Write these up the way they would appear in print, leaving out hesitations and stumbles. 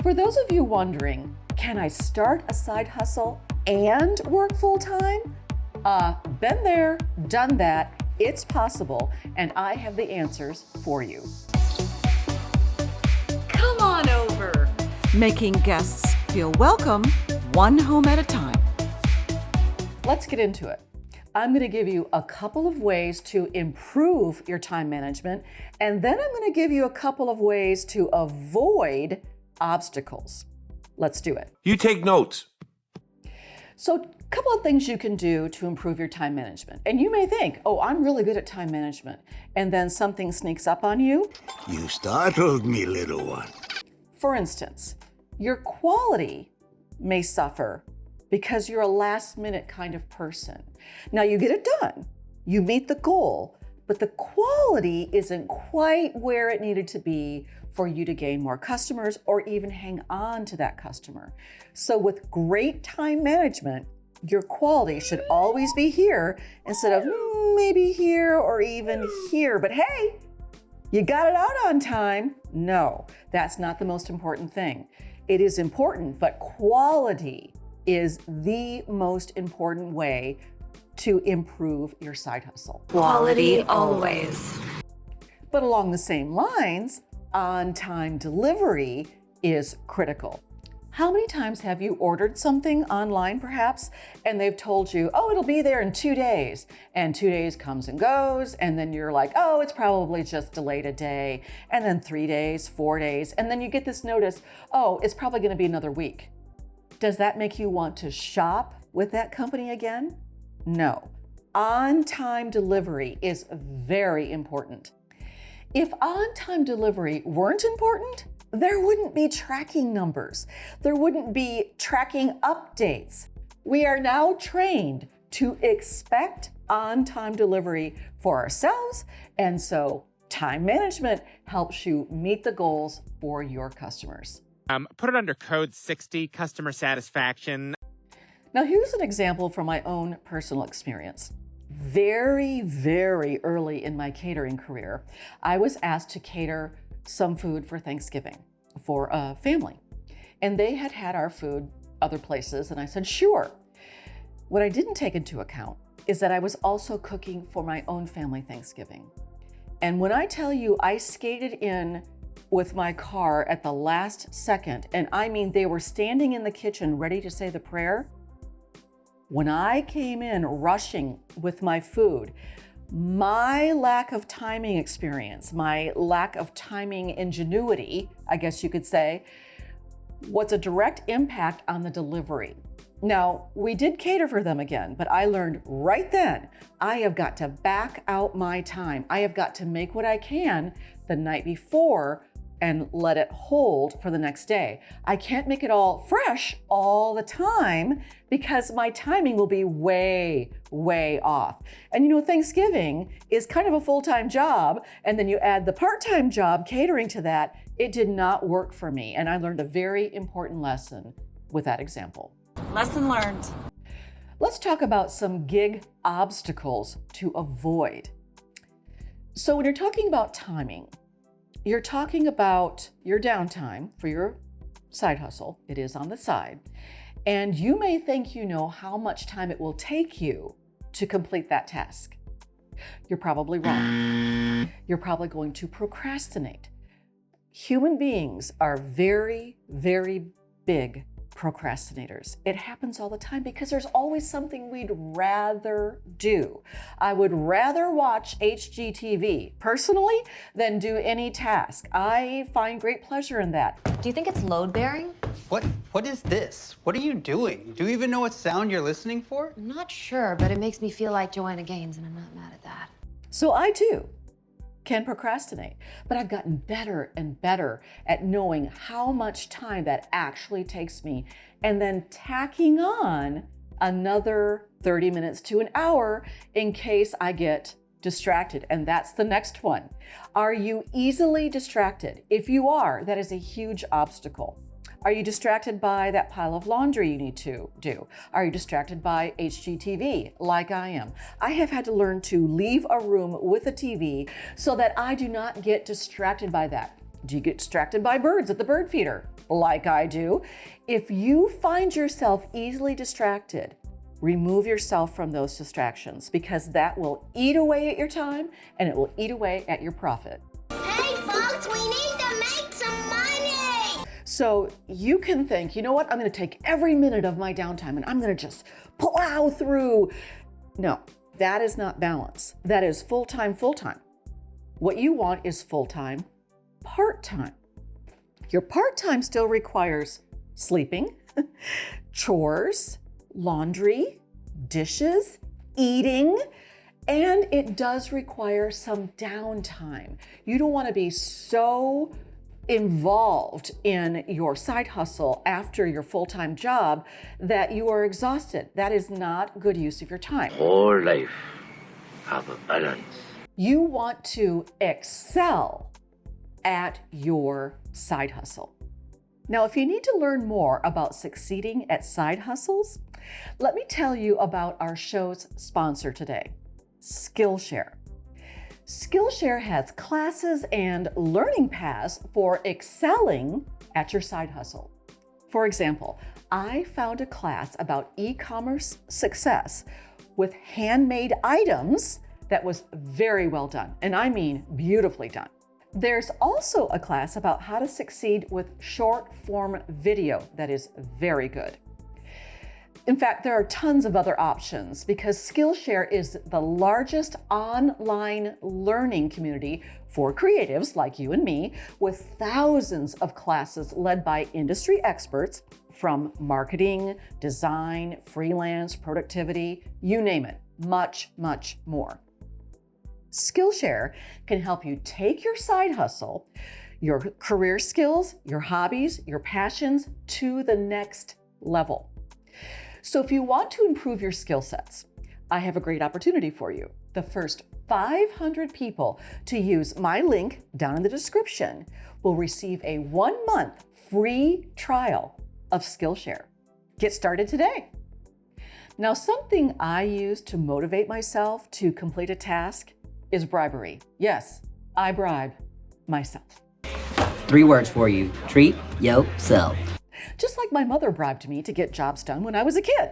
For those of you wondering, can I start a side hustle and work full-time? Been there, done that. It's possible, and I have the answers for you. Come on over. Making guests feel welcome, one home at a time. Let's get into it. I'm going to give you a couple of ways to improve your time management, and then I'm going to give you a couple of ways to avoid obstacles. Let's do it. You take notes. So a couple of things you can do to improve your time management. And you may think, oh, I'm really good at time management. And then something sneaks up on you. You startled me, little one. For instance, your quality may suffer because you're a last minute kind of person. Now you get it done, you meet the goal, but the quality isn't quite where it needed to be for you to gain more customers or even hang on to that customer. So with great time management, your quality should always be here instead of maybe here or even here. But hey, you got it out on time. No, that's not the most important thing. It is important, but quality is the most important way to improve your side hustle. Quality always. But along the same lines, on-time delivery is critical. How many times have you ordered something online perhaps, and they've told you, oh, it'll be there in 2 days, and 2 days comes and goes, and then you're like, oh, it's probably just delayed a day, and then 3 days, 4 days, and then you get this notice, oh, it's probably gonna be another week. Does that make you want to shop with that company again? No. On-time delivery is very important. If on-time delivery weren't important, there wouldn't be tracking numbers. There wouldn't be tracking updates. We are now trained to expect on-time delivery for ourselves, and so time management helps you meet the goals for your customers. Put it under code 60, customer satisfaction. Now here's an example from my own personal experience. Very, very early in my catering career, I was asked to cater some food for Thanksgiving for a family. And they had had our food other places, and I said, sure. What I didn't take into account is that I was also cooking for my own family Thanksgiving. And when I tell you I skated in with my car at the last second, and I mean they were standing in the kitchen ready to say the prayer, when I came in rushing with my food, my lack of timing experience, my lack of timing ingenuity, I guess you could say, was a direct impact on the delivery. Now, we did cater for them again, but I learned right then, I have got to back out my time. I have got to make what I can the night before and let it hold for the next day. I can't make it all fresh all the time because my timing will be way, way off. And you know, Thanksgiving is kind of a full-time job, and then you add the part-time job catering to that. It did not work for me, and I learned a very important lesson with that example. Lesson learned. Let's talk about some gig obstacles to avoid. So when you're talking about timing, you're talking about your downtime for your side hustle. It is on the side. And you may think you know how much time it will take you to complete that task. You're probably wrong. You're probably going to procrastinate. Human beings are very, very big procrastinators. It happens all the time because there's always something we'd rather do. I would rather watch HGTV personally than do any task. I find great pleasure in that. Do you think it's load-bearing? What is this? What are you doing? Do you even know what sound you're listening for? I'm not sure, but it makes me feel like Joanna Gaines, and I'm not mad at that. So I too can procrastinate, but I've gotten better and better at knowing how much time that actually takes me and then tacking on another 30 minutes to an hour in case I get distracted. And that's the next one. Are you easily distracted? If you are, that is a huge obstacle. Are you distracted by that pile of laundry you need to do? Are you distracted by HGTV like I am? I have had to learn to leave a room with a TV so that I do not get distracted by that. Do you get distracted by birds at the bird feeder? Like I do. If you find yourself easily distracted, remove yourself from those distractions because that will eat away at your time and it will eat away at your profit. Hey folks, we need to make some money! So you can think, you know what, I'm going to take every minute of my downtime and I'm going to just plow through. No, that is not balance. That is full-time, full-time. What you want is full-time, part-time. Your part-time still requires sleeping, chores, laundry, dishes, eating, and it does require some downtime. You don't want to be so involved in your side hustle after your full-time job that you are exhausted. That is not good use of your time. Whole life have a balance. You want to excel at your side hustle. Now, if you need to learn more about succeeding at side hustles, let me tell you about our show's sponsor today, Skillshare. Skillshare has classes and learning paths for excelling at your side hustle. For example, I found a class about e-commerce success with handmade items that was very well done, and I mean beautifully done. There's also a class about how to succeed with short form video that is very good. In fact, there are tons of other options because Skillshare is the largest online learning community for creatives like you and me, with thousands of classes led by industry experts from marketing, design, freelance, productivity, you name it, much, much more. Skillshare can help you take your side hustle, your career skills, your hobbies, your passions to the next level. So if you want to improve your skill sets, I have a great opportunity for you. The first 500 people to use my link down in the description will receive a 1-month free trial of Skillshare. Get started today. Now, something I use to motivate myself to complete a task is bribery. Yes, I bribe myself. 3 words for you. Treat yourself. Just like my mother bribed me to get jobs done when I was a kid.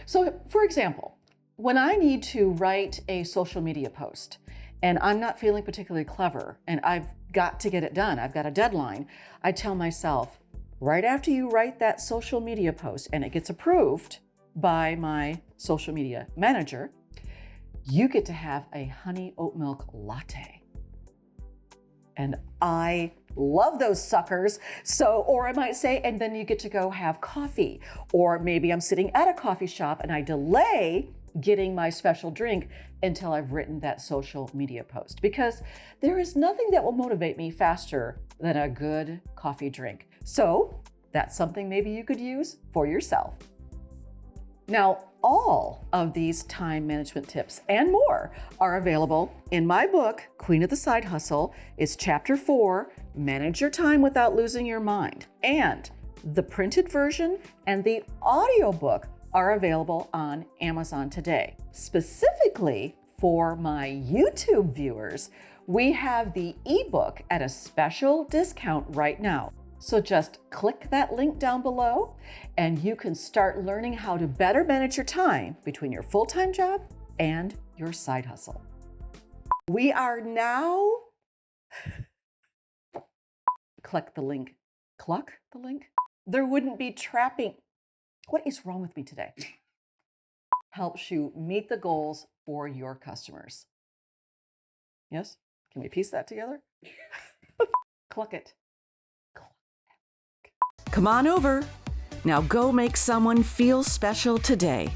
So, for example, when I need to write a social media post and I'm not feeling particularly clever and I've got to get it done, I've got a deadline, I tell myself, right after you write that social media post and it gets approved by my social media manager, you get to have a honey oat milk latte. And I love those suckers. So, or I might say, and then you get to go have coffee. Or maybe I'm sitting at a coffee shop and I delay getting my special drink until I've written that social media post. Because there is nothing that will motivate me faster than a good coffee drink. So that's something maybe you could use for yourself. Now, all of these time management tips and more are available in my book, Queen of the Side Hustle. It's chapter 4, Manage Your Time Without Losing Your Mind. And the printed version and the audiobook are available on Amazon today. Specifically for my YouTube viewers, we have the ebook at a special discount right now. So just click that link down below and you can start learning how to better manage your time between your full-time job and your side hustle. We are now, click the link, cluck the link. There wouldn't be trapping. What is wrong with me today? Helps you meet the goals for your customers. Yes? Can we piece that together? Cluck it. Come on over. Now go make someone feel special today.